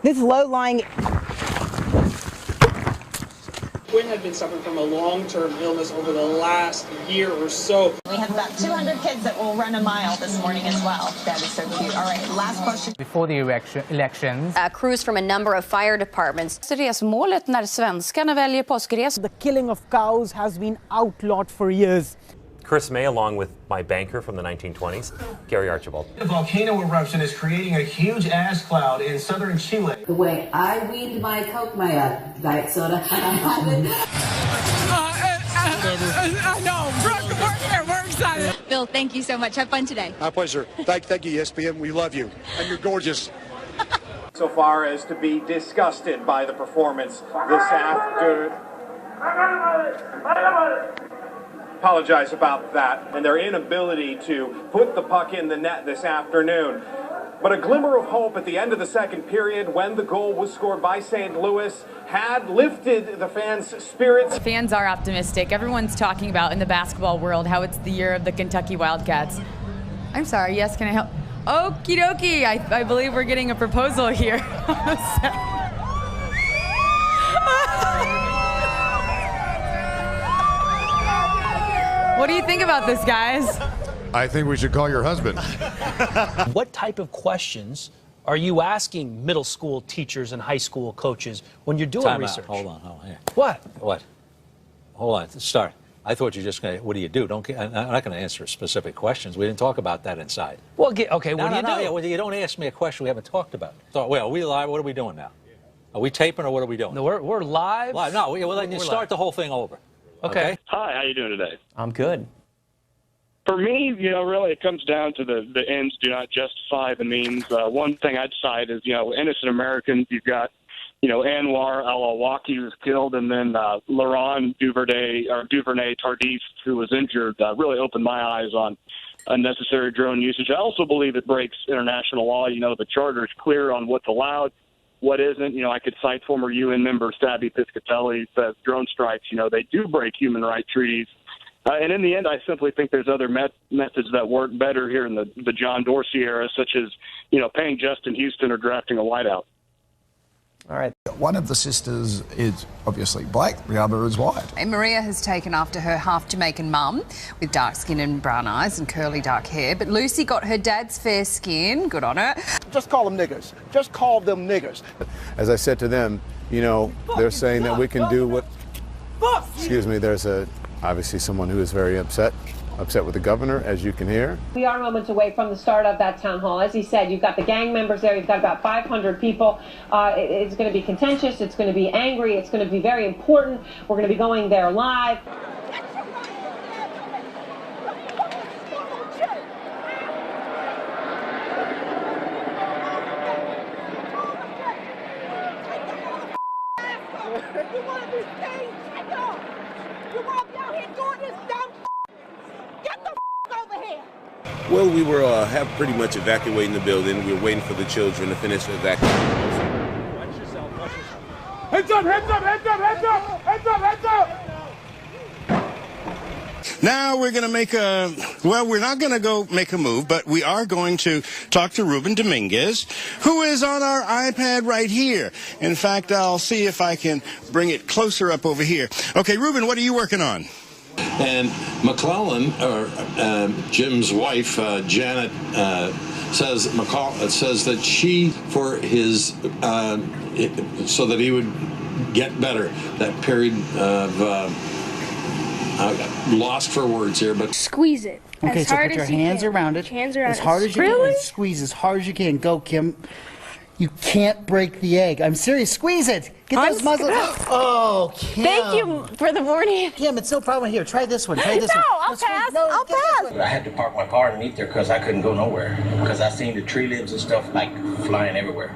This low-lying... Quinn had been suffering from a long-term illness over the last year or so. We have about 200 kids that will run a mile this morning as well. That is so cute. All right, last question. Before the elections. Crews from a number of fire departments. Resmålet när svenskarna väljer påskres. The killing of cows has been outlawed for years. Chris May, along with my banker from the 1920s, Gary Archibald. The volcano eruption is creating a huge ash cloud in southern Chile. The way I weaned my Coke, my diet soda, No, we're excited. Bill, thank you so much. Have fun today. My pleasure. Thank you, ESPN. We love you. And you're gorgeous. So far as to be disgusted by the performance this afternoon. Apologize about that and their inability to put the puck in the net this afternoon. But a glimmer of hope at the end of the second period when the goal was scored by St. Louis had lifted the fans' spirits. Fans are optimistic. Everyone's talking about in the basketball world how it's the year of the Kentucky Wildcats. I'm sorry, yes, can I help? Okie dokie, I believe we're getting a proposal here. What do you think about this, guys? I think we should call your husband. What type of questions are you asking middle school teachers and high school coaches when you're doing Time research? Out. Hold on. Yeah. What? Hold on. Start. I thought you were just going to, what do you do? I'm not going to answer specific questions. We didn't talk about that inside. Well, okay, what do you do? Yeah, well, you don't ask me a question we haven't talked about. So, well, are we live? What are we doing now? Are we taping or what are we doing? No, we're live. Live. No, well, then you start the whole thing over. Okay. Hi, how you doing today? I'm good. For me, really it comes down to the ends do not justify the means. One thing I'd cite is, innocent Americans. You've got, Anwar al-Awlaki who was killed, and then Laurent Duvernay Tardif, who was injured, really opened my eyes on unnecessary drone usage. I also believe it breaks international law. The charter is clear on what's allowed, what isn't. I could cite former UN member Sabi Piscatelli says drone strikes, they do break human rights treaties. And in the end, I simply think there's other methods that work better here in the John Dorsey era, such as, paying Justin Houston or drafting a wideout. All right. One of the sisters is obviously black, the other is white. And Maria has taken after her half Jamaican mum with dark skin and brown eyes and curly dark hair. But Lucy got her dad's fair skin. Good on her. Just call them niggers. Just call them niggers. As I said to them, they're saying that we can do what... Excuse me, there's obviously someone who is very upset with the governor, as you can hear. We are moments away from the start of that town hall. As he said, you've got the gang members there. You've got about 500 people. It's going to be contentious. It's going to be angry. It's going to be very important. We're going to be going there live. Well, we were have pretty much evacuating the building. We were waiting for the children to finish evacuating. Watch yourself. Heads up, heads up, heads up, heads up, heads up, heads up. Now we're going to make we're not going to go make a move, but we are going to talk to Ruben Dominguez, who is on our iPad right here. In fact, I'll see if I can bring it closer up over here. Okay, Ruben, what are you working on? And McClellan, or Jim's wife, Janet, says that she, for his, so that he would get better, that period of, lost for words here, but... Squeeze it. Okay, so put your hands around it. As hard as you can. And squeeze as hard as you can. Go, Kim. You can't break the egg. I'm serious. Squeeze it. Get those muscles. Oh, Kim. Thank you for the warning. Kim, it's no problem. Here, try this one. Try this one. No, I'll pass. I'll pass. I had to park my car underneath there because I couldn't go nowhere. Because I seen the tree limbs and stuff like flying everywhere.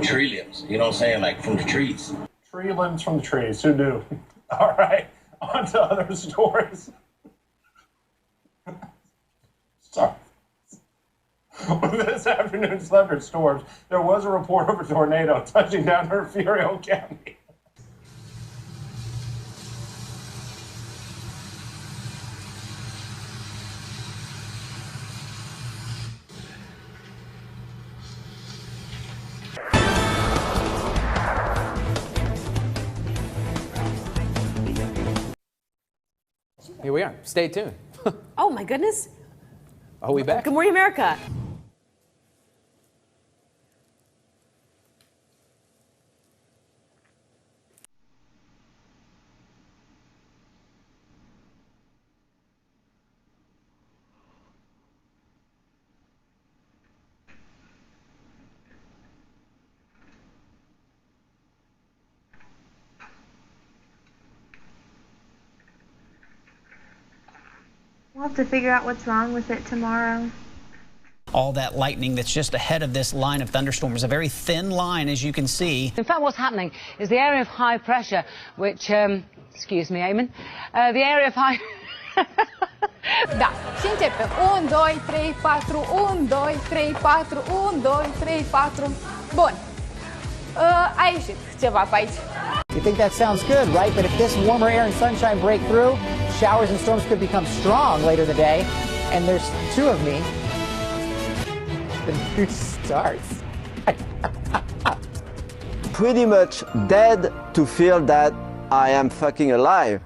Tree limbs, you know what I'm saying? Like from the trees. Tree limbs from the trees. Who knew? All right, on to other stories. Sorry. With this afternoon's thunderstorms, there was a report of a tornado touching down Refugio County. here we are. Stay tuned. Oh, my goodness. Are we back? Good morning, America. We'll have to figure out what's wrong with it tomorrow. All that lightning that's just ahead of this line of thunderstorms, a very thin line, as you can see. In fact, what's happening is the area of high pressure, which, excuse me, Eamon, the area of high... Da, și începem. 1, 2, 3, 4, 1, 2, 3, 4, 1, 2, 3, 4. Bun. A ieșit ceva pe aici. You think that sounds good, right? But if this warmer air and sunshine break through, showers and storms could become strong later in the day. And there's two of me. The news starts. Pretty much dead to feel that I am fucking alive.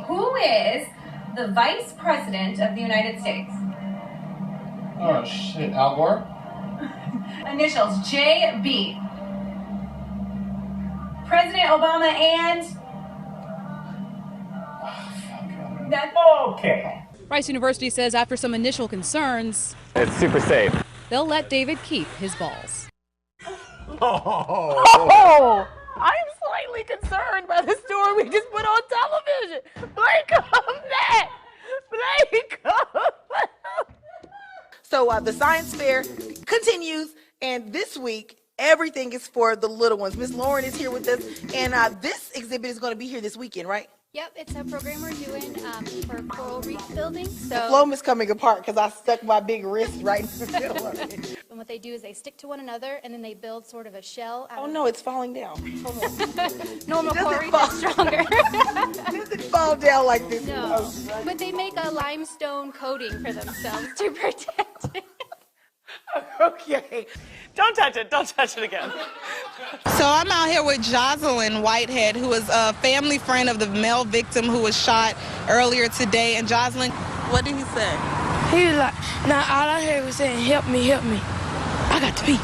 Who is the Vice President of the United States? Oh shit, Al Gore? Initials JB. President Obama and... That's okay. Rice University says after some initial concerns, It's super safe. they'll let David keep his balls. Oh! I'm slightly concerned by the story we just put on television. Blake, come back! Blake, come back! So the science fair continues, and this week, everything is for the little ones. Miss Lauren is here with us, and this exhibit is going to be here this weekend, right? Yep, it's a program we're doing for coral reef building. So The foam is coming apart because I stuck my big wrist right in the middle of it. and what they do is they stick to one another, and then they build sort of a shell. Oh no, it's falling down. Hold on. Normal coral reef is stronger. It doesn't fall down like this. No, but they make a limestone coating for themselves to protect it. Okay. Don't touch it. Don't touch it again. So I'm out here with Jocelyn Whitehead, who is a family friend of the male victim who was shot earlier today. And Jocelyn, what did he say? He was like, now all I heard was saying, help me, help me. I got to pee.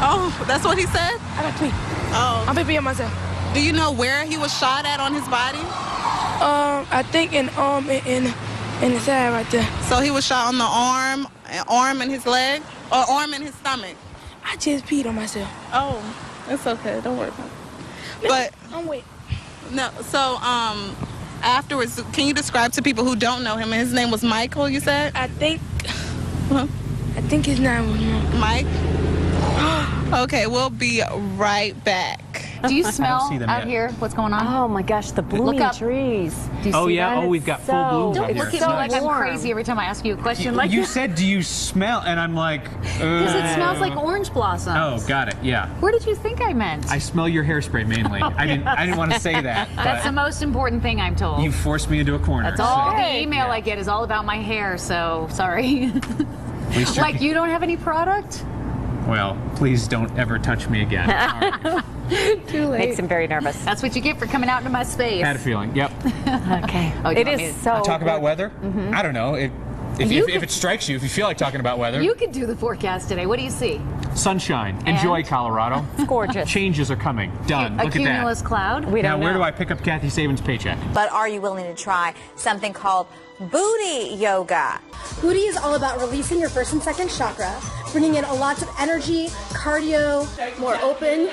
Oh, that's what he said? I got to pee. Oh. I'm peeing myself. Do you know where he was shot at on his body? I think in the side right there. So he was shot on the arm and his leg, or arm and his stomach? I just peed on myself. Oh, it's okay. Don't worry about it. But I'm wet. no, so afterwards, can you describe to people who don't know him? His name was Michael, you said? I think his name was Mike. Okay, we'll be right back. Do you smell out here what's going on? Oh my gosh, the blooming trees. Do you Oh see yeah, that? oh we've got full blooms out Don't here. look at me like I'm crazy every time I ask you a question like You that. said, do you smell? And I'm like, Because it smells like orange blossoms. Oh, got it. Yeah. Where did you think I meant? I smell your hairspray mainly. I didn't want to say that. That's the most important thing I'm told. You forced me into a corner. That's all. so- The email I get is all about my hair, so sorry. At least you're- Like you don't have any product? Well, please don't ever touch me again. Too late. Makes him very nervous. That's what you get for coming out into my space. Had a feeling. Yep. Okay. Oh, It is so. Talk about weather? Mhm. I don't know. If it strikes you, if you feel like talking about weather. You could do the forecast today. What do you see? Sunshine. And? Enjoy Colorado. It's gorgeous. Changes are coming. Done. A Look at that. cumulus cloud? Now, where do I pick up Kathy Saban's paycheck? But are you willing to try something called booty yoga? Booty is all about releasing your first and second chakra, bringing in a lot of energy, cardio, more open.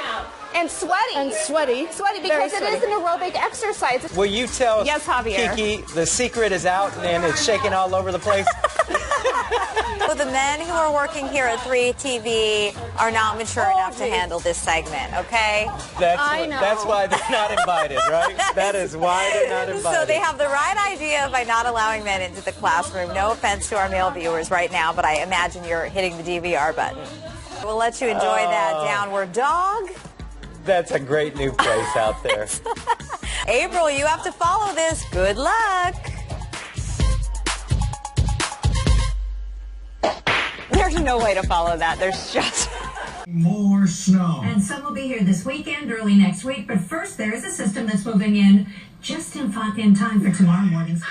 And sweaty. And sweaty. Sweaty Very because it sweaty. is an aerobic exercise. Will you tell Yes, Javier. Kiki the secret is out and it's shaking all over the place? Well, the men who are working here at 3TV are not mature enough to handle this segment, okay? That's why they're not invited, right? That is why they're not invited. So they have the right idea by not allowing men into the classroom. No offense to our male viewers right now, but I imagine you're hitting the DVR button. We'll let you enjoy that downward dog. That's a great new place out there. April, you have to follow this. Good luck. There's no way to follow that. There's just... More snow. And some will be here this weekend, early next week. But first, there is a system that's moving in just in time for tomorrow morning's